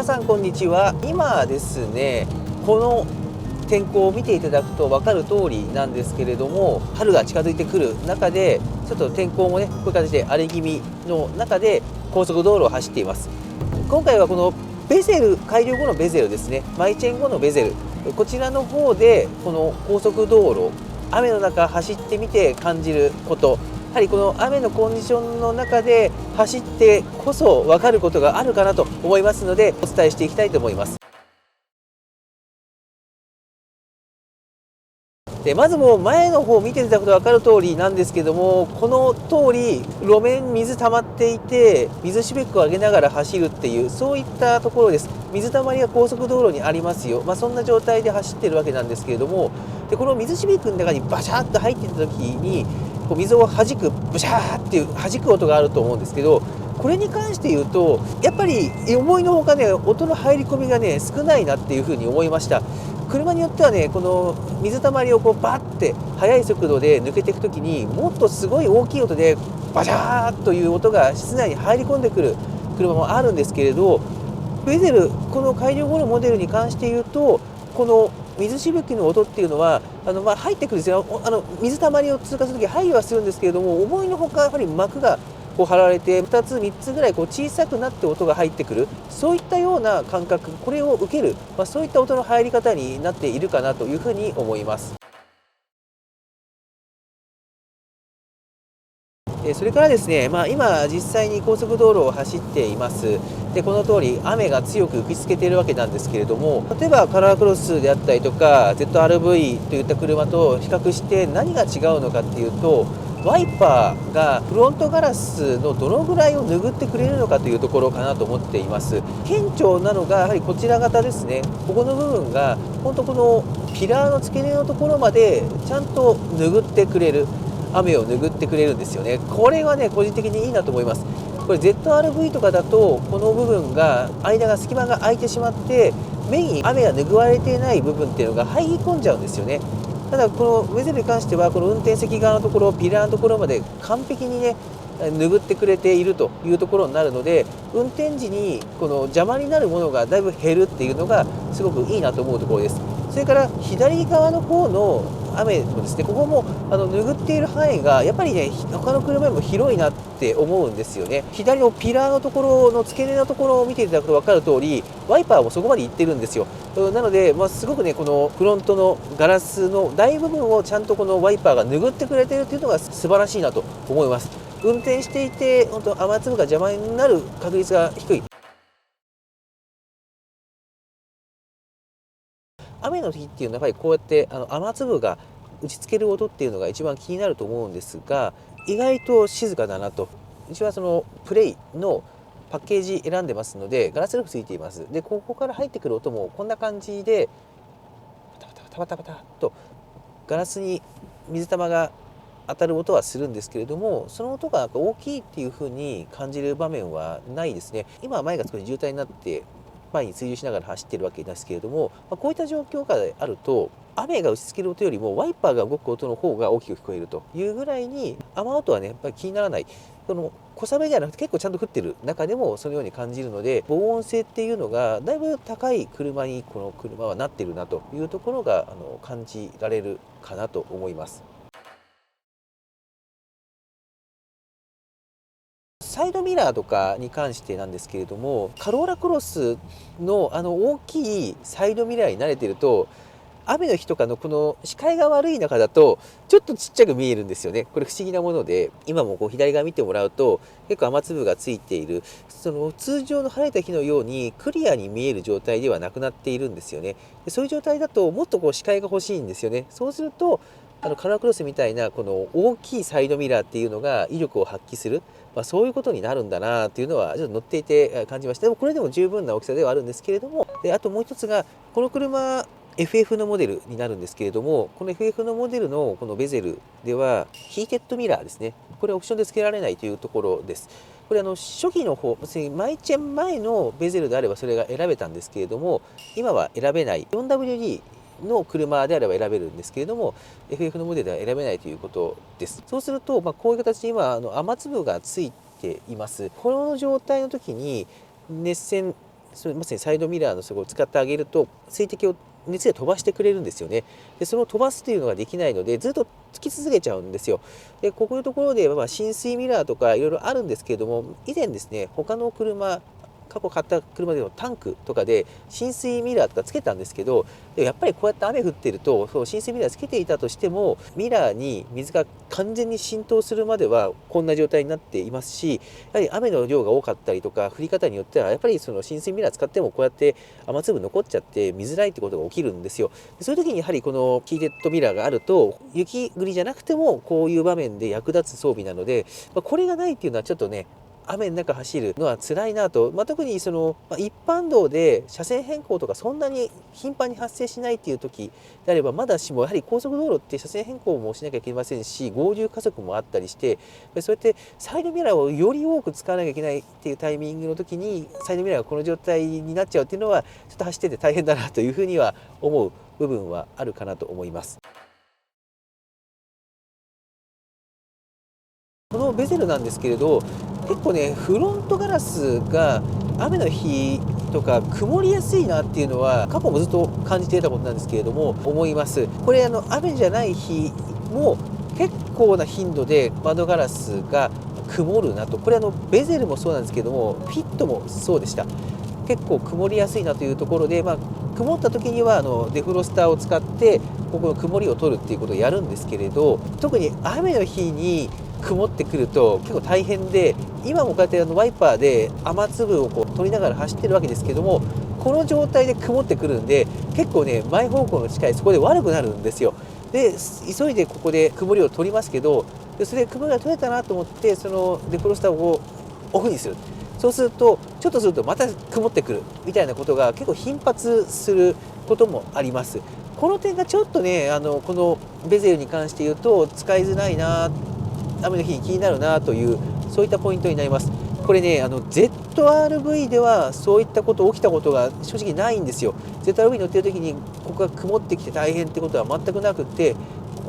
皆さんこんにちは。今ですね、この天候を見ていただくと分かる通りなんですけれども、春が近づいてくる中でちょっと天候もねこういう形で荒れ気味の中で高速道路を走っています。今回はこのベゼル、改良後のベゼルですね、マイチェン後のベゼル、こちらの方でこの高速道路、雨の中走ってみて感じること、やはりこの雨のコンディションの中で走ってこそ分かることがあるかなと思いますので、お伝えしていきたいと思います。でまずもう前の方を見ていただくと分かる通りなんですけども、この通り路面水溜まっていて水しぶきを上げながら走るっていう、そういったところです。水たまりが高速道路にありますよ、そんな状態で走ってるわけなんですけれども、でこの水しぶきの中にバシャーッと入っていった時にこう水を弾くブシャーっていう弾く音があると思うんですけど、これに関して言うとやっぱり思いのほかね、音の入り込みがね少ないなっていうふうに思いました。車によってはね、この水たまりをこうバッて速い速度で抜けていくときにもっとすごい大きい音でバシャーという音が室内に入り込んでくる車もあるんですけれど、ベゼル、この改良後のモデルに関して言うと、この水しぶきの音っていうのは入ってくるんですよ。水たまりを通過するとき入りはするんですけれども、思いのほかやはり膜がこう張られて2つ3つぐらいこう小さくなって音が入ってくる、そういったような感覚、これを受ける、そういった音の入り方になっているかなというふうに思います。それからですね、今実際に高速道路を走っています。でこの通り雨が強く吹きつけているわけなんですけれども、例えばカラークロスであったりとか ZRV といった車と比較して何が違うのかっていうと、ワイパーがフロントガラスのどのぐらいを拭ってくれるのかというところかなと思っています。顕著なのがやはりこちら型ですね。ここの部分が本当このピラーの付け根のところまでちゃんと拭ってくれる、雨を拭ってくれるんですよね。これはね個人的にいいなと思います。これ ZRV とかだとこの部分が隙間が空いてしまって目に雨が拭われていない部分っていうのが入り込んじゃうんですよね。ただこのウェゼルに関してはこの運転席側のところ、ピラーのところまで完璧にね拭ってくれているというところになるので、運転時にこの邪魔になるものがだいぶ減るっていうのがすごくいいなと思うところです。それから左側の方の雨もですね、ここも拭っている範囲がやっぱりね他の車よりも広いなって思うんですよね。左のピラーのところの付け根のところを見ていただくと分かる通り、ワイパーもそこまでいってるんですよ。なので、すごくねこのフロントのガラスの大部分をちゃんとこのワイパーが拭ってくれているというのが素晴らしいなと思います。運転していて本当雨粒が邪魔になる確率が低い。雨の日っていうのはやっぱりこうやって雨粒が打ちつける音っていうのが一番気になると思うんですが、意外と静かだなと。うちはそのプレイのパッケージ選んでますのでガラスルーフついています。でここから入ってくる音もこんな感じでパタパタパタパタパタとガラスに水玉が当たる音はするんですけれども、その音が大きいっていう風に感じる場面はないですね。今は前が少し渋滞になって前に追従しながら走ってるわけですけれども、こういった状況下であると雨が打ちつける音よりもワイパーが動く音の方が大きく聞こえるというぐらいに雨音はねやっぱり気にならない。その小雨ではなくて結構ちゃんと降ってる中でもそのように感じるので、防音性っていうのがだいぶ高い車にこの車はなってるなというところが感じられるかなと思います。サイドミラーとかに関してなんですけれども、カローラクロスの大きいサイドミラーに慣れてると、雨の日とかのこの視界が悪い中だとちょっとちっちゃく見えるんですよね。これ不思議なもので、今もこう左側見てもらうと結構雨粒がついている、その通常の晴れた日のようにクリアに見える状態ではなくなっているんですよね。でそういう状態だともっとこう視界が欲しいんですよね。そうするとカラークロスみたいなこの大きいサイドミラーっていうのが威力を発揮する、そういうことになるんだなっていうのはちょっと乗っていて感じました。でもこれでも十分な大きさではあるんですけれども、であともう一つがこの車FF のモデルになるんですけれども、この FF のモデルのこのベゼルではヒーテッドミラーですね、これはオプションで付けられないというところです。これ初期の方、マイチェン前のベゼルであればそれが選べたんですけれども、今は選べない 4WD の車であれば選べるんですけれども FF のモデルでは選べないということです。そうすると、こういう形で今雨粒がついています。この状態の時に熱線それまさにサイドミラーのそこを使ってあげると水滴を熱で飛ばしてくれるんですよね。でその飛ばすというのができないのでずっとつき続けちゃうんですよ。でここいうところで、浸水ミラーとかいろいろあるんですけれども、以前ですね他の車、過去買った車でのタンクとかで浸水ミラーとかつけたんですけど、やっぱりこうやって雨降ってるとそう浸水ミラーつけていたとしてもミラーに水が完全に浸透するまではこんな状態になっていますし、やはり雨の量が多かったりとか降り方によってはやっぱりその浸水ミラー使ってもこうやって雨粒残っちゃって見づらいってことが起きるんですよ。そういう時にやはりこのヒーテッドミラーがあると雪国じゃなくてもこういう場面で役立つ装備なので、これがないっていうのはちょっとね雨の中走るのは辛いなと、特にその、一般道で車線変更とかそんなに頻繁に発生しないっていう時であればまだしも、やはり高速道路って車線変更もしなきゃいけませんし合流加速もあったりして、そうやってサイドミラーをより多く使わなきゃいけないっていうタイミングの時にサイドミラーがこの状態になっちゃうっていうのはちょっと走ってて大変だなというふうには思う部分はあるかなと思います。このベゼルなんですけれど、結構ねフロントガラスが雨の日とか曇りやすいなっていうのは過去もずっと感じていたことなんですけれども思います。これ雨じゃない日も結構な頻度で窓ガラスが曇るなと、これベゼルもそうなんですけどもフィットもそうでした。結構曇りやすいなというところで、曇った時にはデフロスターを使ってここの曇りを取るっていうことをやるんですけれど、特に雨の日に曇ってくると結構大変で、今もこうやってワイパーで雨粒をこう取りながら走ってるわけですけども、この状態で曇ってくるんで結構ね前方向の視界そこで悪くなるんですよ。で急いでここで曇りを取りますけど、それで曇りが取れたなと思ってそのデフロスターをオフにする。そうするとちょっとするとまた曇ってくるみたいなことが結構頻発することもあります。この点がちょっとねこのベゼルに関して言うと使いづらいな、雨の日に気になるなというそういったポイントになります。これねZRV ではそういったこと起きたことが正直ないんですよ。ZRV に乗ってる時にここが曇ってきて大変ってことは全くなくって、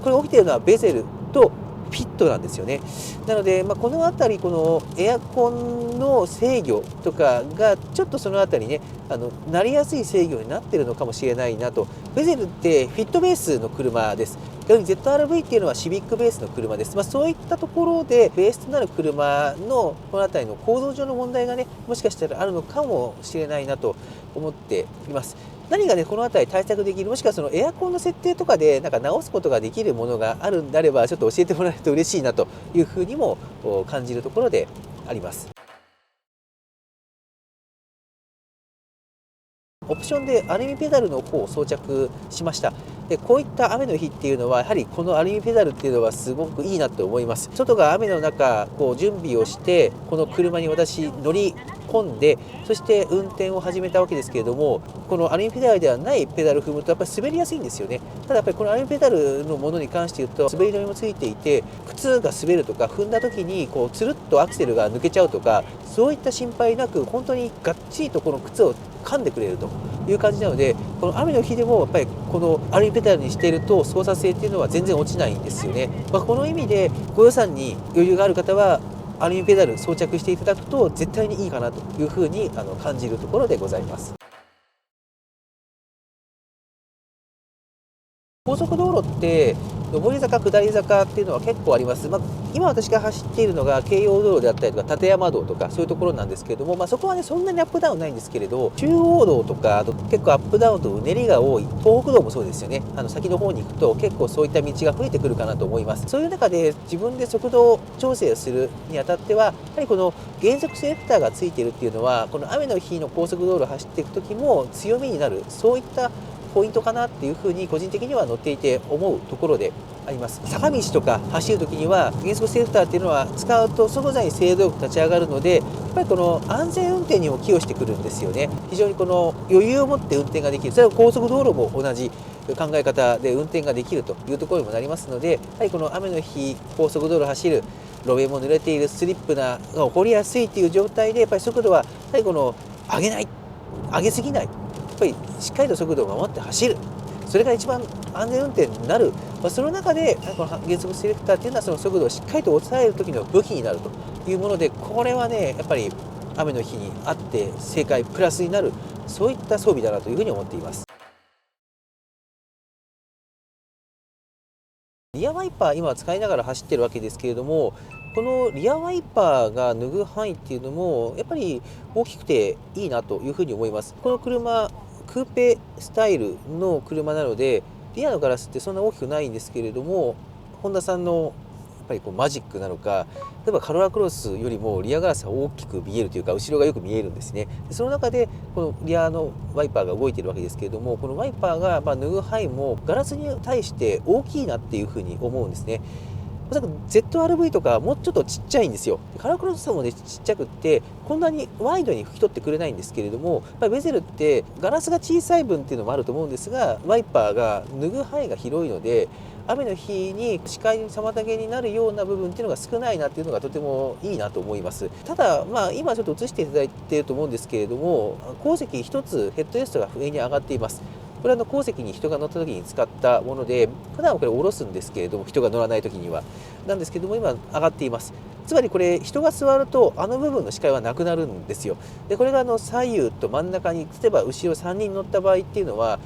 これ起きてるのはベゼルとフィットなんですよね。なので、この辺りこのエアコンの制御とかがちょっとその辺りねなりやすい制御になっているのかもしれないなと。ベゼルってフィットベースの車です。逆に ZRV っていうのはシビックベースの車です。そういったところでベースとなる車のこの辺りの構造上の問題がねもしかしたらあるのかもしれないなと思っています。何がねこの辺り対策できる、もしくはそのエアコンの設定とかで直すことができるものがあるんであればちょっと教えてもらえると嬉しいなというふうにも感じるところであります。オプションでアルミペダルの方を装着しました。でこういった雨の日っていうのはやはりこのアルミペダルっていうのはすごくいいなと思います。外が雨の中こう準備をしてこの車に私乗り込んでそして運転を始めたわけですけれども、このアルミペダルではないペダルを踏むとやっぱり滑りやすいんですよね。ただやっぱりこのアルミペダルのものに関して言うと滑り止めもついていて靴が滑るとか踏んだ時にこうつるっとアクセルが抜けちゃうとかそういった心配なく本当にがっちりとこの靴を噛んでくれるという感じなので、この雨の日でもやっぱりこのアルミペダルにしていると操作性っていうのは全然落ちないんですよね。この意味でご予算に余裕がある方はアルミペダル装着していただくと絶対にいいかなというふうに感じるところでございます。高速道路って上り坂下り坂っていうのは結構あります。今私が走っているのが京葉道路であったりとか立山道とかそういうところなんですけれども、そこはねそんなにアップダウンないんですけれど、中央道とかあと結構アップダウンとうねりが多い東北道もそうですよね。先の方に行くと結構そういった道が増えてくるかなと思います。そういう中で自分で速度調整するにあたってはやはりこの減速セレクターがついているっていうのはこの雨の日の高速道路を走っていく時も強みになる、そういったポイントかなっていうふうに個人的には乗っていて思うところであります。坂道とか走るときには減速セレクターっていうのは使うと即座に制動よく立ち上がるのでやっぱりこの安全運転にも寄与してくるんですよね。非常にこの余裕を持って運転ができる、それは高速道路も同じ考え方で運転ができるというところにもなりますので、やはりこの雨の日高速道路を走る路面も濡れているスリップが起こりやすいという状態でやっぱり速度はやはりこの上げない、上げすぎない、やっぱりしっかりと速度を守って走る、それが一番安全運転になる、その中でこの減速セレクターっていうのはその速度をしっかりと抑える時の武器になるというもので、これはねやっぱり雨の日にあって正解プラスになる、そういった装備だなというふうに思っています。リアワイパー、今使いながら走ってるわけですけれども、このリアワイパーが脱ぐ範囲っていうのも、やっぱり大きくていいなというふうに思います。この車、クーペスタイルの車なので、リアのガラスってそんな大きくないんですけれども、ホンダさんのやっぱりこうマジックなのか、例えばカロラクロスよりもリアガラスは大きく見えるというか、後ろがよく見えるんですね。その中でこのリアのワイパーが動いているわけですけれども、このワイパーが脱ぐ範囲もガラスに対して大きいなっていうふうに思うんですね。おそらく ZRV とかもうちょっとちっちゃいんですよ。カラークロスもね、ちっちゃくって、こんなにワイドに拭き取ってくれないんですけれども、ベゼルってガラスが小さい分っていうのもあると思うんですが、ワイパーが脱ぐ範囲が広いので、雨の日に視界に妨げになるような部分っていうのが少ないなっていうのがとてもいいなと思います。ただ、今ちょっと映していただいていると思うんですけれども、後席1つヘッドレストが上に上がっています。これは後席に人が乗った時に使ったもので、普段はこれ下ろすんですけれども、人が乗らない時には。なんですけども、今上がっています。つまりこれ、人が座ると、あの部分の視界はなくなるんですよ。で、これが左右と真ん中に、例えば後ろ3人乗った場合っていうのは、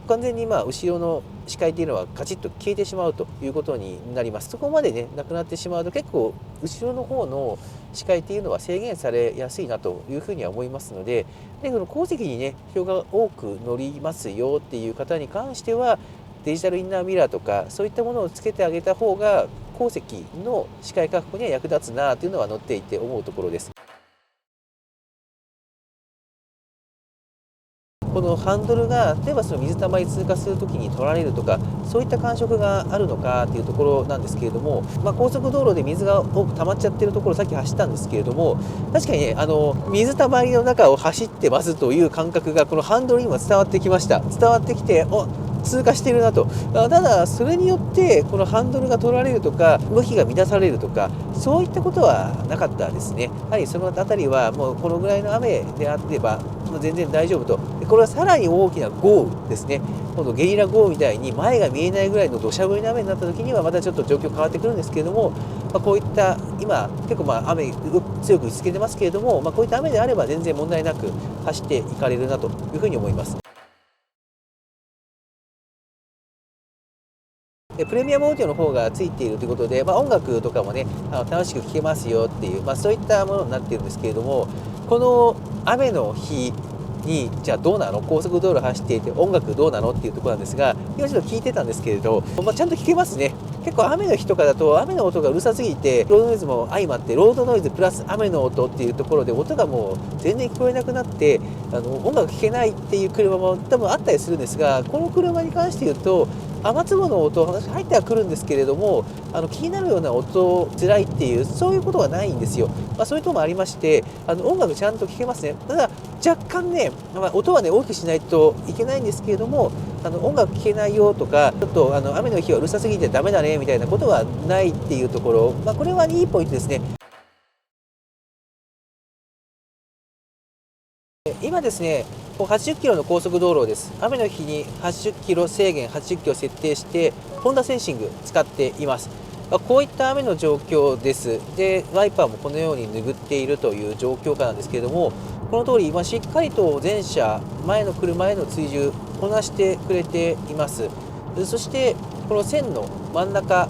完全に後ろの視界っていうのはカチッと消えてしまうということになります。そこまでね、なくなってしまうと、結構後ろの方の視界っていうのは制限されやすいなというふうには思いますので、この後席にね、人が多く乗りますよっていう方に関しては、デジタルインナーミラーとか、そういったものをつけてあげた方が、後席の視界確保には役立つなというのは乗っていて思うところです。このハンドルが例えばその水たまり通過するときに取られるとか、そういった感触があるのかっていうところなんですけれども、高速道路で水が多く溜まっちゃってるところ、さっき走ったんですけれども、確かにね、水たまりの中を走ってますという感覚がこのハンドルにも伝わってきました。伝わってきて、通過しているなと。ただ、それによってこのハンドルが取られるとか、向きが乱されるとか、そういったことはなかったですね。やはりそのあたりはもうこのぐらいの雨であれば、もう全然大丈夫と。でこれはさらに大きな豪雨ですね。今度ゲリラ豪雨みたいに前が見えないぐらいの土砂降りの雨になった時にはまたちょっと状況変わってくるんですけれども、こういった今結構雨強く打ちつけてますけれども、こういった雨であれば全然問題なく走っていかれるなというふうに思います。プレミアムオーディオの方がついているということで、音楽とかもね、楽しく聴けますよっていう、そういったものになっているんですけれども、この雨の日に、じゃあどうなの、高速道路走っていて音楽どうなのっていうところなんですが、今ちょっと聞いてたんですけれど、ちゃんと聞けますね。結構雨の日とかだと雨の音がうるさすぎて、ロードノイズも相まって、ロードノイズプラス雨の音っていうところで音がもう全然聞こえなくなって、音楽聴けないっていう車も多分あったりするんですが、この車に関して言うと、雨粒の音入ってはくるんですけれども、気になるような音辛いっていうそういうことはないんですよ。そういうところもありまして、音楽ちゃんと聴けますね。ただ若干ね、音はね大きくしないといけないんですけれども、音楽聴けないよとか、ちょっと雨の日はうるさすぎてダメだねみたいなことはないっていうところ、これはいいポイントですね。今ですね、80キロの高速道路です。雨の日に80キロ制限、80キロ設定して、ホンダセンシング使っています。こういった雨の状況です。で、ワイパーもこのように拭っているという状況下なんですけれども、この通り、しっかりと前車、前の車への追従、こなしてくれています。そして、この線の真ん中、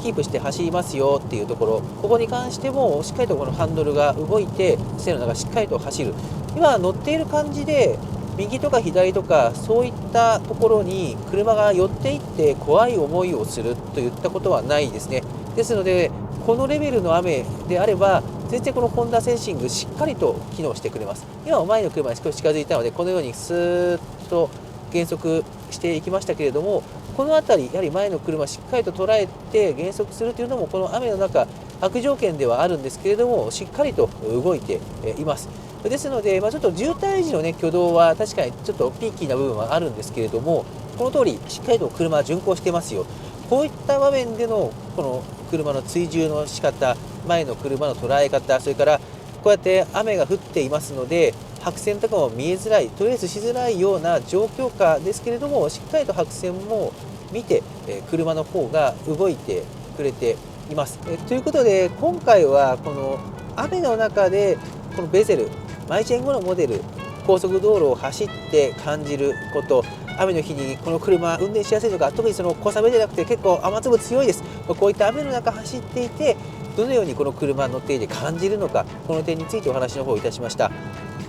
キープして走りますよっていうところ、ここに関してもしっかりとこのハンドルが動いて、線の中しっかりと走る。今乗っている感じで、右とか左とかそういったところに車が寄っていって怖い思いをするといったことはないですね。ですので、このレベルの雨であれば、全然このホンダセンシングしっかりと機能してくれます。今は前の車に少し近づいたので、このようにスーッと減速していきましたけれども、この辺り、やはり前の車しっかりと捉えて減速するというのも、この雨の中、悪条件ではあるんですけれども、しっかりと動いています。ですので、ちょっと渋滞時の、挙動は確かにちょっとピーキーな部分はあるんですけれども、この通り、しっかりと車は巡航してますよ。こういった場面でのこの車の追従の仕方、前の車の捉え方、それからこうやって雨が降っていますので、白線とかも見えづらい、トレースしづらいような状況下ですけれども、しっかりと白線も見て、車の方が動いてくれています。ということで、今回はこの雨の中でこのベゼル、マイチェン5のモデル、高速道路を走って感じること、雨の日にこの車運転しやすいのか、特にその小雨じゃなくて結構雨粒強いです、こういった雨の中走っていてどのようにこの車に乗っていて感じるのか、この点についてお話の方をいたしました。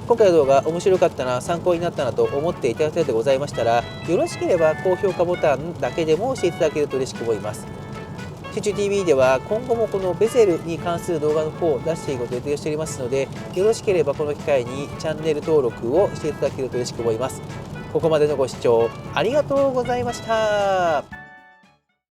今回の動画面白かったな、参考になったなと思っていただけたようでございましたら、よろしければ高評価ボタンだけでも押していただけると嬉しく思います。集中 TV では今後もこのベゼルに関する動画の方を出していくことを予定しておりますので、よろしければこの機会にチャンネル登録をしていただけると嬉しく思います。ここまでのご視聴ありがとうございました。